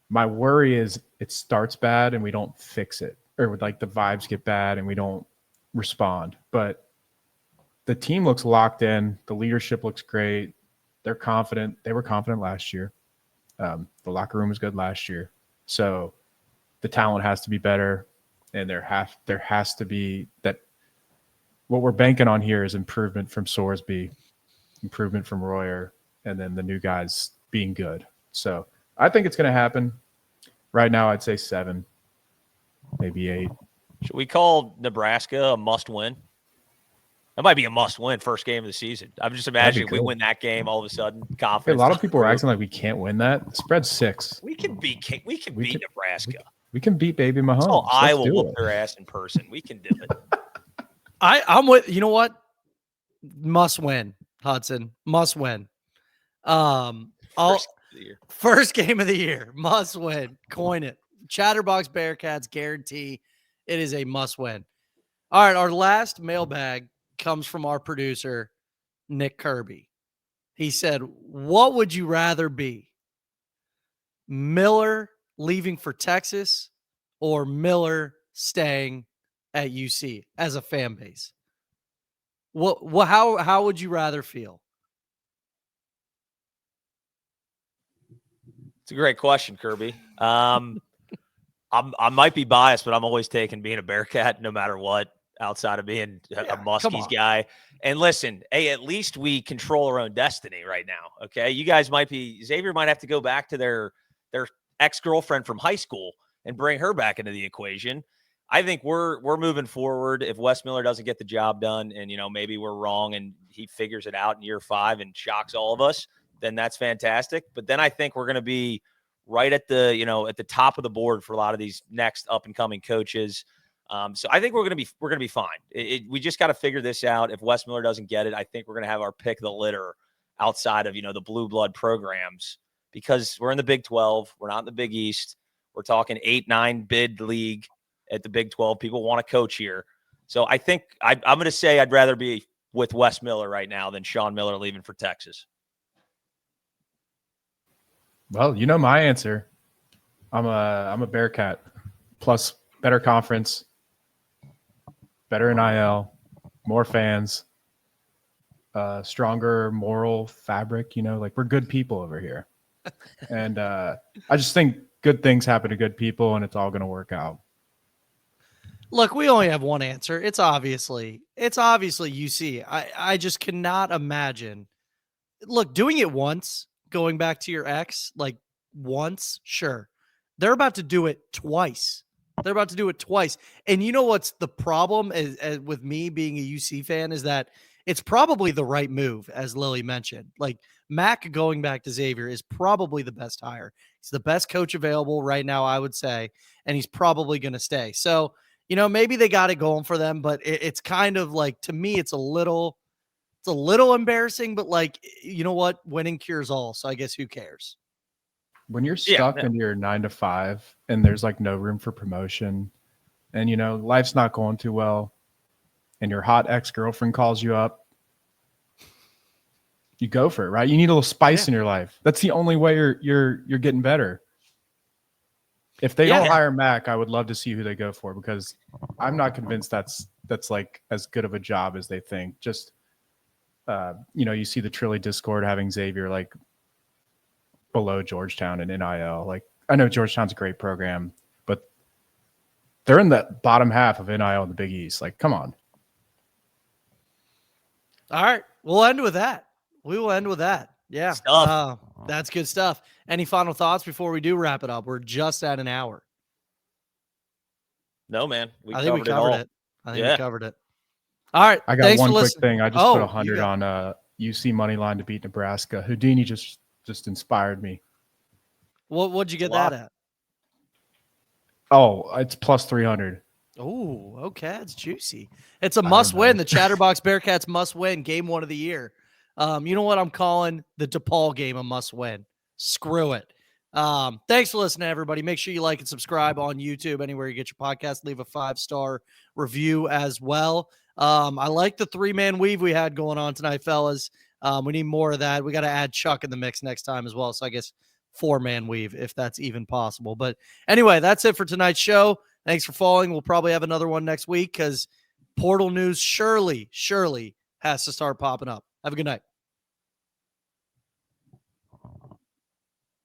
my worry is it starts bad and we don't fix it, or like the vibes get bad and we don't respond. But the team looks locked in. The leadership looks great. They're confident. They were confident last year. The locker room was good last year. So the talent has to be better, and there has to be that. What we're banking on here is improvement from Sorsby, improvement from Royer, and then the new guys being good. So I think it's going to happen. Right now, I'd say 7, maybe 8. Should we call Nebraska a must-win? That might be a must-win first game of the season. I'm just imagining we win that game, all of a sudden, confidence. A lot of people are acting like we can't win that. The spread's 6. We can beat Nebraska. We can beat Baby Mahomes. Oh, I will whoop their ass in person. We can do it. I'm with, you know what? Must win, Hudson. Must win. First game of the year. Must win. Coin it. Chatterbox Bearcats guarantee it is a must win. All right. Our last mailbag comes from our producer, Nick Kirby. He said, what would you rather be? Miller leaving for Texas or Miller staying at UC as a fan base? How would you rather feel? It's a great question, Kirby. I might be biased, but I'm always taking being a Bearcat no matter what, outside of being a Muskies guy. And listen, hey, at least we control our own destiny right now. Okay. You guys Xavier might have to go back to their ex-girlfriend from high school and bring her back into the equation. I think we're moving forward. If Wes Miller doesn't get the job done and, maybe we're wrong and he figures it out in year 5 and shocks all of us, then that's fantastic. But then I think we're going to be right at the, at the top of the board for a lot of these next up and coming coaches. So I think we're going to be fine. We just got to figure this out. If Wes Miller doesn't get it, I think we're going to have our pick of the litter outside of, the blue blood programs, because we're in the Big 12. We're not in the Big East. We're talking 8-9 bid league at the Big 12. People want to coach here. So I think I'm going to say I'd rather be with Wes Miller right now than Sean Miller leaving for Texas. Well, my answer. I'm a Bearcat. Plus better conference, better NIL, more fans, stronger moral fabric, like we're good people over here. And I just think good things happen to good people, and it's all going to work out. Look, we only have one answer. It's obviously UC. I just cannot imagine. Look, doing it once, going back to your ex, like once, sure. They're about to do it twice. And you know what's the problem as with me being a UC fan is that it's probably the right move, as Lilly mentioned. Like Mac going back to Xavier is probably the best hire. He's the best coach available right now, I would say, and he's probably going to stay. So, maybe they got it going for them, but it's kind of like, to me, it's a little embarrassing, but like, you know what? Winning cures all. So I guess who cares? When you're stuck in your 9 to 5 and there's like no room for promotion and, life's not going too well and your hot ex-girlfriend calls you up, you go for it, right? You need a little spice in your life. That's the only way you're getting better. If they don't hire Mac, I would love to see who they go for, because I'm not convinced that's like as good of a job as they think. Just, you see the Trilly Discord having Xavier like below Georgetown and NIL. Like, I know Georgetown's a great program, but they're in the bottom half of NIL in the Big East. Like, come on. All right. We'll end with that. We will end with that. Yeah. That's good stuff. Any final thoughts before we do wrap it up? We're just at an hour. No, man. I think we covered it. We covered it. All right. I got one quick thing. I just put 100 on UC money line to beat Nebraska. Houdini just inspired me. What'd you get that at? Oh, it's plus 300. Oh, okay. It's juicy. It's a must win. The Chatterbox Bearcats must win game 1 of the year. You know what I'm calling the DePaul game a must win. Screw it. Thanks for listening, everybody. Make sure you like and subscribe on YouTube, anywhere you get your podcast. Leave a 5-star review as well. I like the 3-man weave we had going on tonight, fellas. We need more of that. We got to add Chuck in the mix next time as well. So I guess 4-man weave, if that's even possible. But anyway, that's it for tonight's show. Thanks for following. We'll probably have another one next week because portal news surely has to start popping up. Have a good night.